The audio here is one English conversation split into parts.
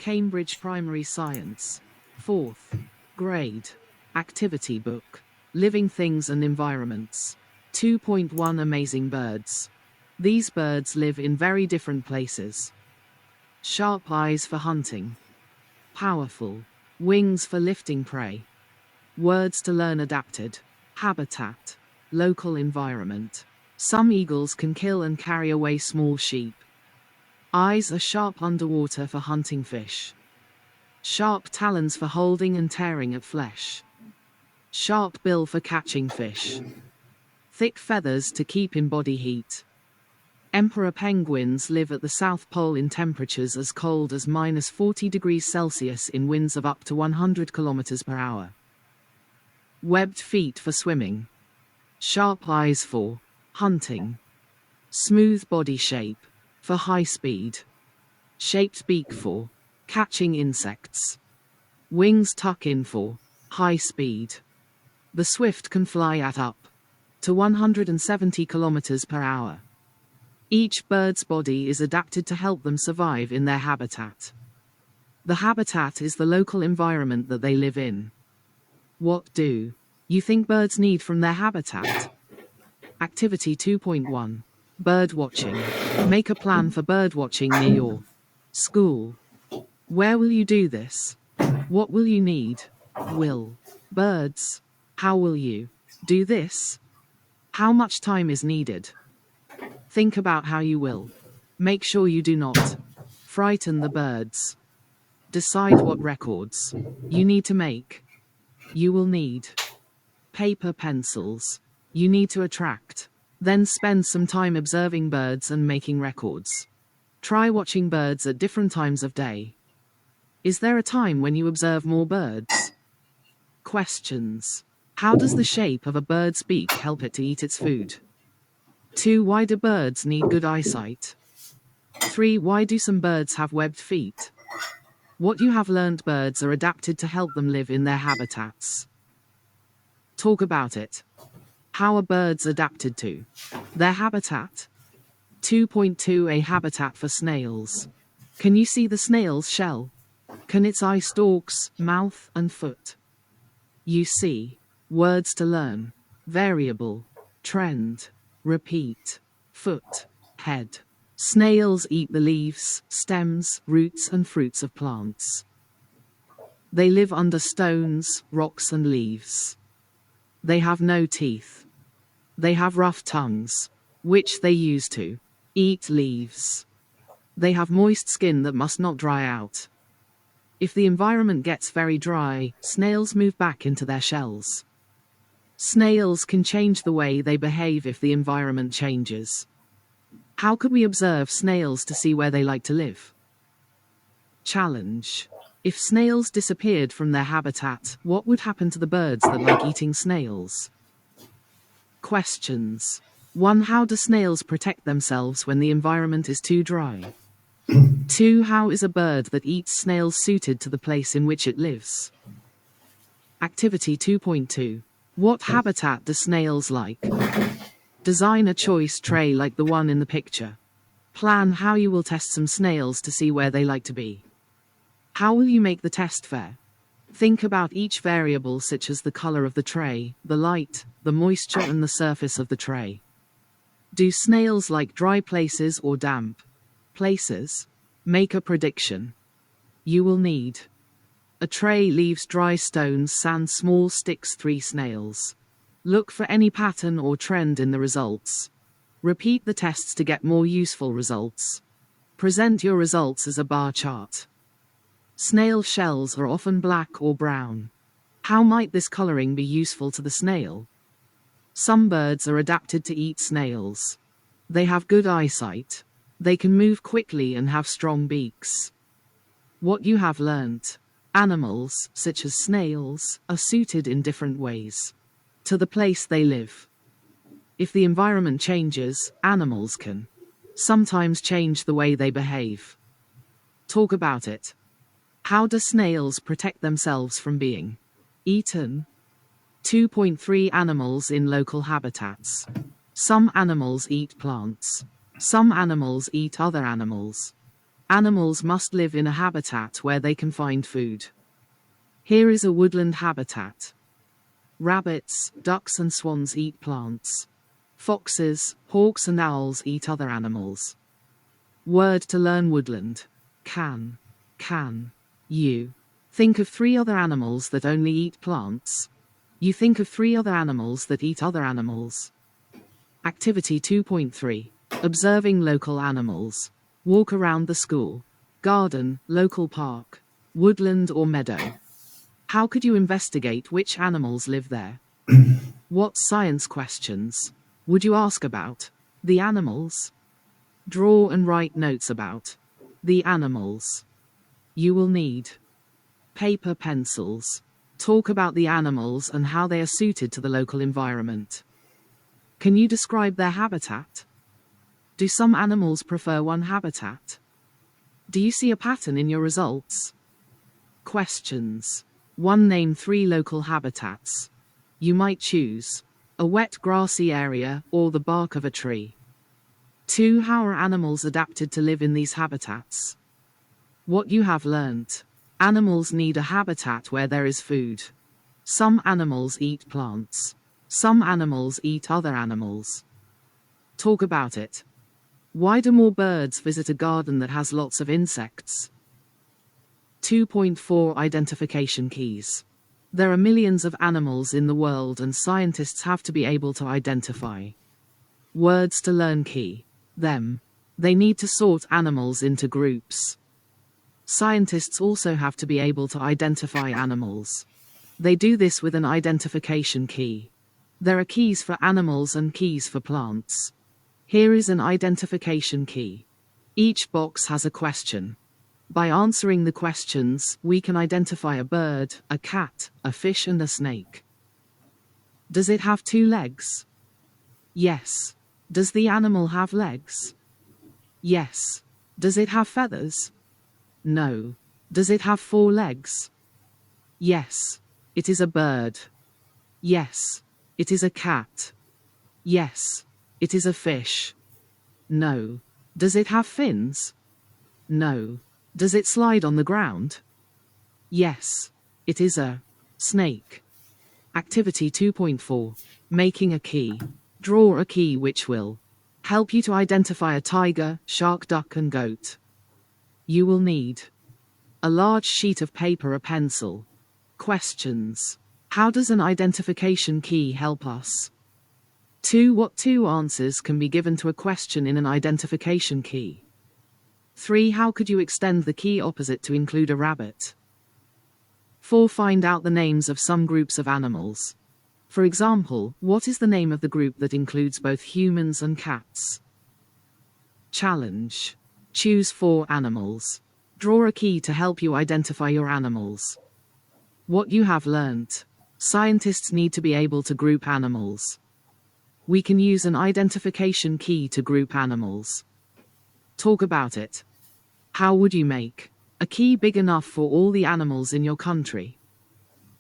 Cambridge Primary Science, 4th grade, activity book, Living Things and Environments. 2.1 Amazing birds. These birds live in very different places. Sharp eyes for hunting. Powerful. Wings for lifting prey. Words to learn adapted. Habitat. Local environment. Some eagles can kill and carry away small sheep. Eyes are sharp underwater for hunting fish. Sharp talons for holding and tearing at flesh. Sharp bill for catching fish. Thick feathers to keep in body heat. Emperor penguins live at the South Pole in temperatures as cold as -40 degrees Celsius in winds of up to 100 kilometers per hour. Webbed feet for swimming. Sharp eyes for hunting. Smooth body shape for high speed. Shaped beak for catching insects. Wings tuck in for high speed. The swift can fly at up to 170 kilometers per hour. Each bird's body is adapted to help them survive in their habitat. The habitat is the local environment that they live in. What do you think birds need from their habitat? Activity 2.1. Bird watching. Make a plan for bird watching near your school. Where will you do this? What will you need? Will birds. How will you do this? How much time is needed? Think about how you will. Make sure you do not frighten the birds. Decide what records you need to make. You will need paper pencils. You need to attract. Then spend some time observing birds and making records. Try watching birds at different times of day. Is there a time when you observe more birds? Questions. How does the shape of a bird's beak help it to eat its food? 2. Why do birds need good eyesight? 3. Why do some birds have webbed feet? What you have learned: birds are adapted to help them live in their habitats. Talk about it. How are birds adapted to their habitat? 2.2 A habitat for snails. Can you see the snail's shell? Can its eye stalks, mouth, and foot? You see. Words to learn. Variable. Trend. Repeat. Foot. Head. Snails eat the leaves, stems, roots, and fruits of plants. They live under stones, rocks, and leaves. They have no teeth. They have rough tongues, which they use to eat leaves. They have moist skin that must not dry out. If the environment gets very dry, snails move back into their shells. Snails can change the way they behave if the environment changes. How could we observe snails to see where they like to live? Challenge. If snails disappeared from their habitat, what would happen to the birds that like eating snails? Questions. 1. How do snails protect themselves when the environment is too dry? 2. How is a bird that eats snails suited to the place in which it lives? Activity 2.2. What habitat do snails like? Design a choice tray like the one in the picture. Plan how you will test some snails to see where they like to be. How will you make the test fair? Think about each variable, such as the color of the tray, the light, the moisture, and the surface of the tray. Do snails like dry places or damp places? Make a prediction. You will need a tray, leaves, dry stones, sand, small sticks, 3 snails. Look for any pattern or trend in the results. Repeat the tests to get more useful results. Present your results as a bar chart. Snail shells are often black or brown. How might this coloring be useful to the snail? Some birds are adapted to eat snails. They have good eyesight. They can move quickly and have strong beaks. What you have learnt. Animals, such as snails, are suited in different ways to the place they live. If the environment changes, animals can sometimes change the way they behave. Talk about it. How do snails protect themselves from being eaten? 2.3 Animals in local habitats. Some animals eat plants. Some animals eat other animals. Animals must live in a habitat where they can find food. Here is a woodland habitat. Rabbits, ducks and swans eat plants. Foxes, hawks and owls eat other animals. Word to learn woodland. Can. You. Think of 3 other animals that only eat plants. You think of 3 other animals that eat other animals. Activity 2.3. Observing local animals. Walk around the school. Garden, local park, woodland or meadow. How could you investigate which animals live there? What science questions would you ask about the animals? Draw and write notes about the animals. You will need paper, pencils. Talk about the animals and how they are suited to the local environment. Can you describe their habitat? Do some animals prefer one habitat? Do you see a pattern in your results? Questions. 1. Name 3 local habitats. You might choose a wet grassy area or the bark of a tree. 2. How are animals adapted to live in these habitats? What you have learnt. Animals need a habitat where there is food. Some animals eat plants. Some animals eat other animals. Talk about it. Why do more birds visit a garden that has lots of insects? 2.4 Identification keys. There are millions of animals in the world and scientists have to be able to identify. Words to learn key. Them. They need to sort animals into groups. Scientists also have to be able to identify animals. They do this with an identification key. There are keys for animals and keys for plants. Here is an identification key. Each box has a question. By answering the questions, we can identify a bird, a cat, a fish and a snake. Does it have 2 legs? Yes. Does the animal have legs? Yes. Does it have feathers? No. Does it have 4 legs? Yes. It is a bird. Yes. It is a cat. Yes. It is a fish. No. Does it have fins? No. Does it slide on the ground? Yes. It is a snake. Activity 2.4. Making a key. Draw a key which will help you to identify a tiger, shark, duck and goat. You will need a large sheet of paper, a pencil. Questions. How does an identification key help us? 2. What 2 answers can be given to a question in an identification key? 3. How could you extend the key opposite to include a rabbit? 4. Find out the names of some groups of animals. For example, what is the name of the group that includes both humans and cats? Challenge. Choose 4 animals. Draw a key to help you identify your animals. What you have learnt. Scientists need to be able to group animals. We can use an identification key to group animals. Talk about it. How would you make a key big enough for all the animals in your country?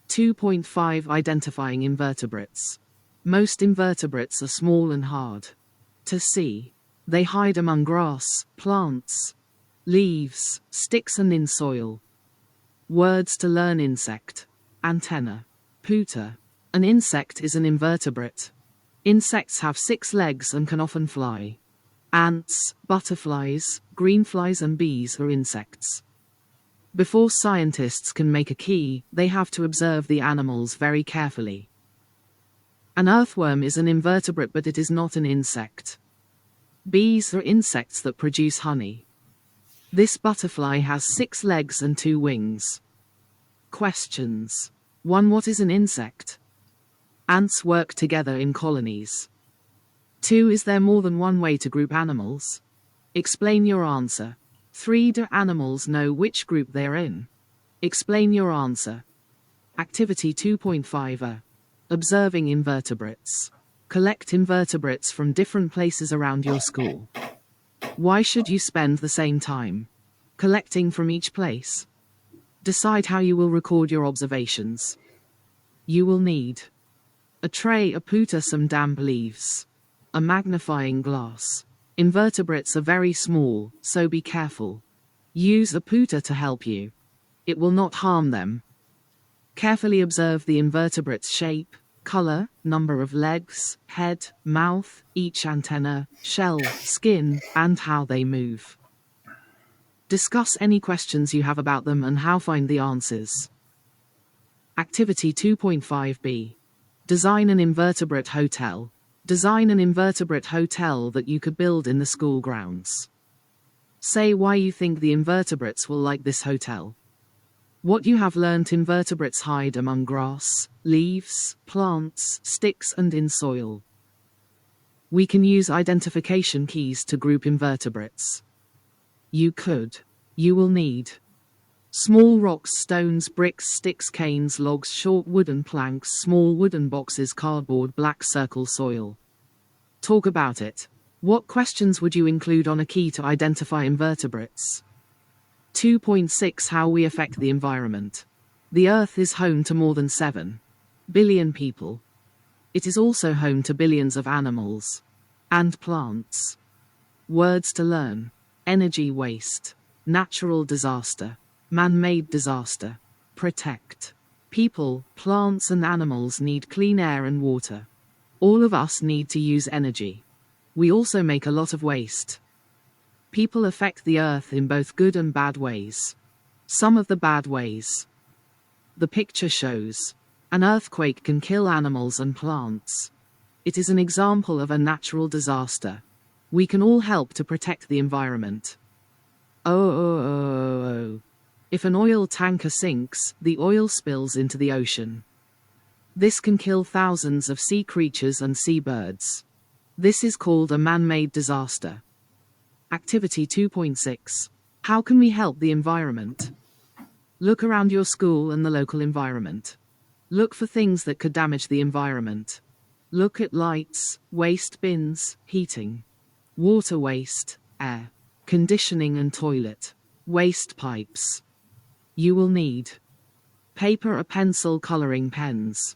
2.5 Identifying invertebrates. Most invertebrates are small and hard to see. They hide among grass, plants, leaves, sticks and in soil. Words to learn. Insect. Antenna. Puta. An insect is an invertebrate. Insects have 6 legs and can often fly. Ants, butterflies, greenflies and bees are insects. Before scientists can make a key, they have to observe the animals very carefully. An earthworm is an invertebrate but it is not an insect. Bees are insects that produce honey. This butterfly has 6 legs and 2 wings. Questions. 1. What is an insect? Ants work together in colonies. 2. Is there more than one way to group animals? Explain your answer. 3. Do animals know which group they are in? Explain your answer. Activity 2.5 Observing invertebrates. Collect invertebrates from different places around your school. Why should you spend the same time collecting from each place? Decide how you will record your observations. You will need a tray, a puta, some damp leaves, a magnifying glass. Invertebrates are very small, so be careful. Use a putter to help you. It will not harm them. Carefully observe the invertebrate's shape, color, number of legs, head, mouth, each antenna, shell, skin, and how they move. Discuss any questions you have about them and how find the answers. Activity 2.5b. Design an invertebrate hotel. Design an invertebrate hotel that you could build in the school grounds. Say why you think the invertebrates will like this hotel. What you have learnt: invertebrates hide among grass, leaves, plants, sticks, and in soil. We can use identification keys to group invertebrates. You will need small rocks, stones, bricks, sticks, canes, logs, short wooden planks, small wooden boxes, cardboard, black circle, soil. Talk about it. What questions would you include on a key to identify invertebrates? 2.6 How we affect the environment. The Earth is home to more than 7 billion people. It is also home to billions of animals and plants. Words to learn: energy waste, natural disaster, man-made disaster, protect. People, plants, and animals need clean air and water. All of us need to use energy. We also make a lot of waste. People affect the Earth in both good and bad ways. Some of the bad ways. The picture shows an earthquake can kill animals and plants. It is an example of a natural disaster. We can all help to protect the environment. If an oil tanker sinks, the oil spills into the ocean. This can kill thousands of sea creatures and seabirds. This is called a man-made disaster. Activity 2.6. How can we help the environment? Look around your school and the local environment. Look for things that could damage the environment. Look at lights, waste bins, heating, water waste, air conditioning and toilet waste pipes. You will need paper, a pencil, coloring pens.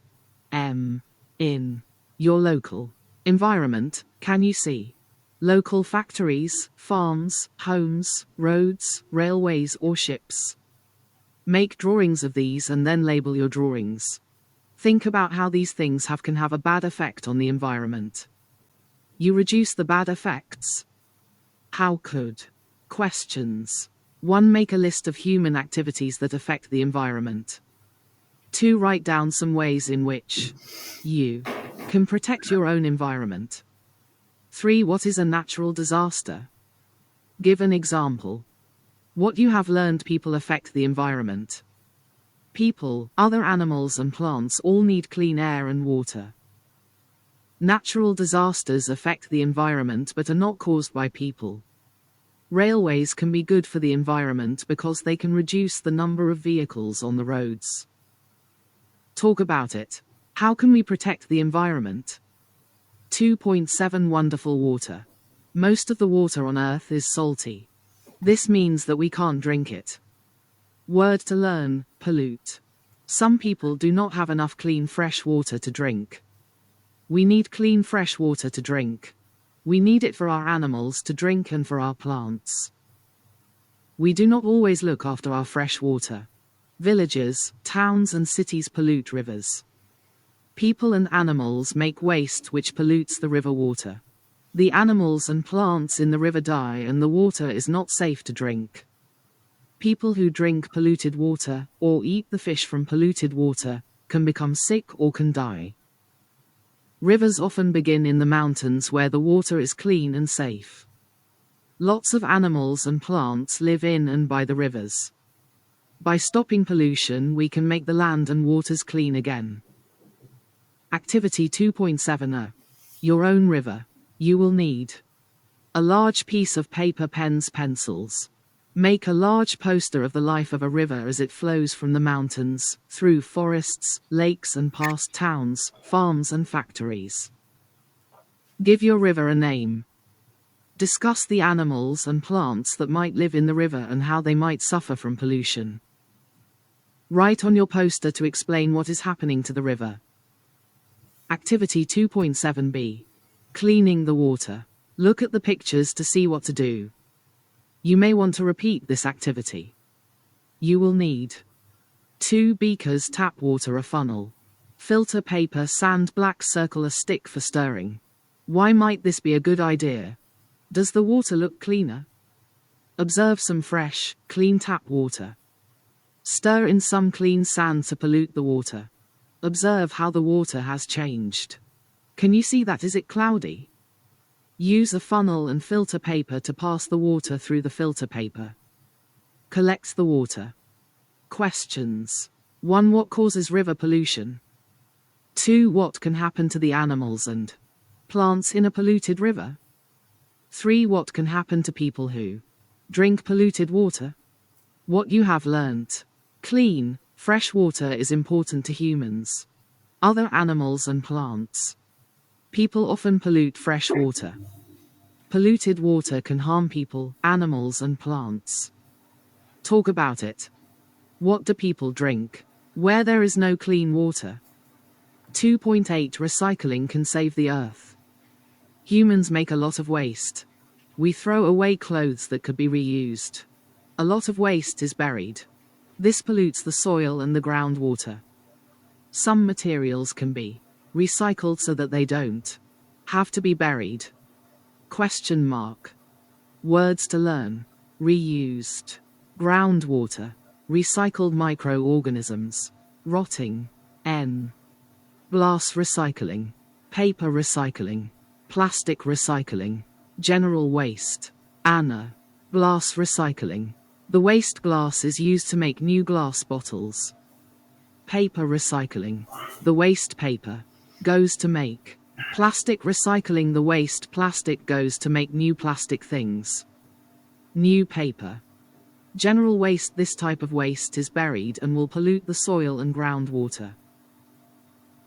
In your local environment, can you see local factories, farms, homes, roads, railways, or ships? Make drawings of these and then label your drawings. Think about how these things can have a bad effect on the environment. You reduce the bad effects. How could? Questions. 1. Make a list of human activities that affect the environment. 2. Write down some ways in which you can protect your own environment. 3. What is a natural disaster? Give an example. What you have learned: people affect the environment. People, other animals, and plants all need clean air and water. Natural disasters affect the environment but are not caused by people. Railways can be good for the environment because they can reduce the number of vehicles on the roads. Talk about it. How can we protect the environment? 2.7 Wonderful water. Most of the water on Earth is salty. This means that we can't drink it. Word to learn: pollute. Some people do not have enough clean fresh water to drink. We need clean fresh water to drink. We need it for our animals to drink and for our plants. We do not always look after our fresh water. Villages, towns, and cities pollute rivers. People and animals make waste which pollutes the river water. The animals and plants in the river die and the water is not safe to drink. People who drink polluted water, or eat the fish from polluted water, can become sick or can die. Rivers often begin in the mountains where the water is clean and safe. Lots of animals and plants live in and by the rivers. By stopping pollution, we can make the land and waters clean again. Activity 2.7 Your own river. You will need a large piece of paper, pens, pencils. Make a large poster of the life of a river as it flows from the mountains, through forests, lakes, and past towns, farms, and factories. Give your river a name. Discuss the animals and plants that might live in the river and how they might suffer from pollution. Write on your poster to explain what is happening to the river. Activity 2.7b. Cleaning the water. Look at the pictures to see what to do. You may want to repeat this activity. You will need 2 beakers, tap water, a funnel, filter paper, sand, black circle, a stick for stirring. Why might this be a good idea? Does the water look cleaner? Observe some fresh, clean tap water. Stir in some clean sand to pollute the water. Observe how the water has changed. Can you see that? Is it cloudy? Use a funnel and filter paper to pass the water through the filter paper. Collect the water. Questions. 1. What causes river pollution? 2. What can happen to the animals and plants in a polluted river? 3. What can happen to people who drink polluted water? What you have learnt. Clean, fresh water is important to humans, other animals and plants. People often pollute fresh water. Polluted water can harm people, animals and plants. Talk about it. What do people drink where there is no clean water? 2.8 Recycling can save the earth. Humans make a lot of waste. We throw away clothes that could be reused. A lot of waste is buried. This pollutes the soil and the groundwater. Some materials can be recycled so that they don't have to be buried. Question mark. Words to learn. Reused. Groundwater. Recycled microorganisms. Rotting. N. Glass recycling. Paper recycling. Plastic recycling. General waste. Anna. Glass recycling. The waste glass is used to make new glass bottles. Paper recycling. The waste paper goes to make plastic recycling. The waste plastic goes to make new plastic things. New paper. General waste. This type of waste is buried and will pollute the soil and groundwater.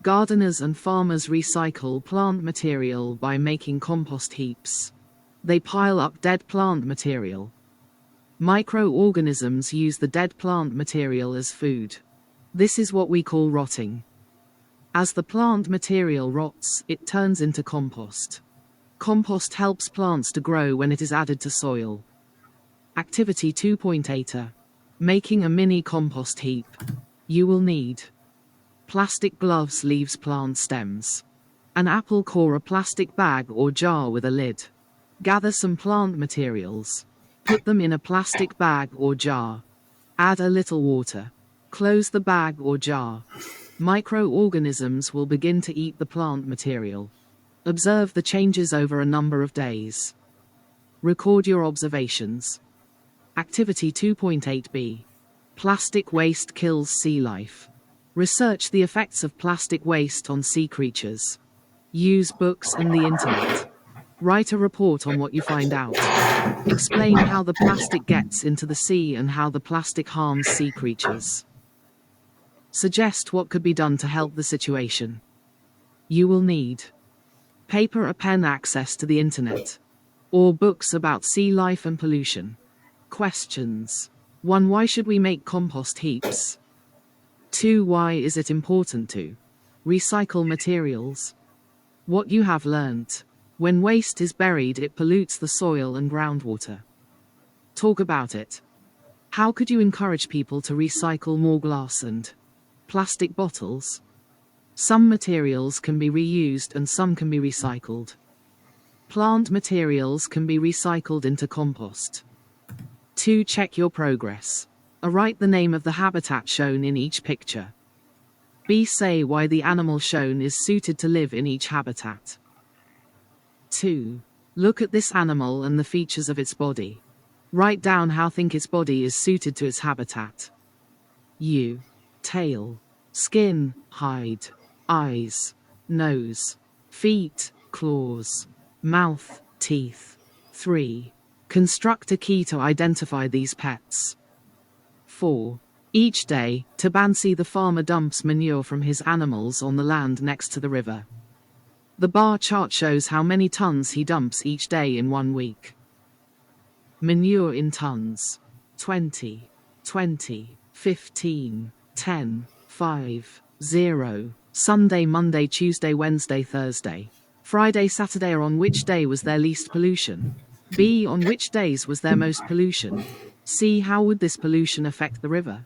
Gardeners and farmers recycle plant material by making compost heaps. They pile up dead plant material. Microorganisms use the dead plant material as food. This is what we call rotting. As the plant material rots, it turns into compost. Compost helps plants to grow when it is added to soil. Activity 2.8. Making a mini compost heap. You will need plastic gloves, leaves, plant stems, an apple core, a plastic bag or jar with a lid. Gather some plant materials. Put them in a plastic bag or jar. Add a little water. Close the bag or jar. Microorganisms will begin to eat the plant material. Observe the changes over a number of days. Record your observations. Activity 2.8b. Plastic waste kills sea life. Research the effects of plastic waste on sea creatures. Use books and the internet. Write a report on what you find out. Explain how the plastic gets into the sea and how the plastic harms sea creatures. Suggest what could be done to help the situation. You will need paper, a pen, access to the internet, or books about sea life and pollution. Questions. 1. Why should we make compost heaps? 2. Why is it important to recycle materials? What you have learnt. When waste is buried, it pollutes the soil and groundwater. Talk about it. How could you encourage people to recycle more glass and plastic bottles? Some materials can be reused and some can be recycled. Plant materials can be recycled into compost. 2. Check your progress. A. Write the name of the habitat shown in each picture. B. Say why the animal shown is suited to live in each habitat. 2. Look at this animal and the features of its body. Write down how think its body is suited to its habitat. U. Tail, skin, hide, eyes, nose, feet, claws, mouth, teeth. 3. Construct a key to identify these pets. 4. Each day, Tabansi the farmer dumps manure from his animals on the land next to the river. The bar chart shows how many tons he dumps each day in 1 week. Manure in tons. 20, 20, 15, 10, 5, 0. Sunday, Monday, Tuesday, Wednesday, Thursday, Friday, Saturday. On which day was there least pollution? B. On which days was there most pollution? C. How would this pollution affect the river?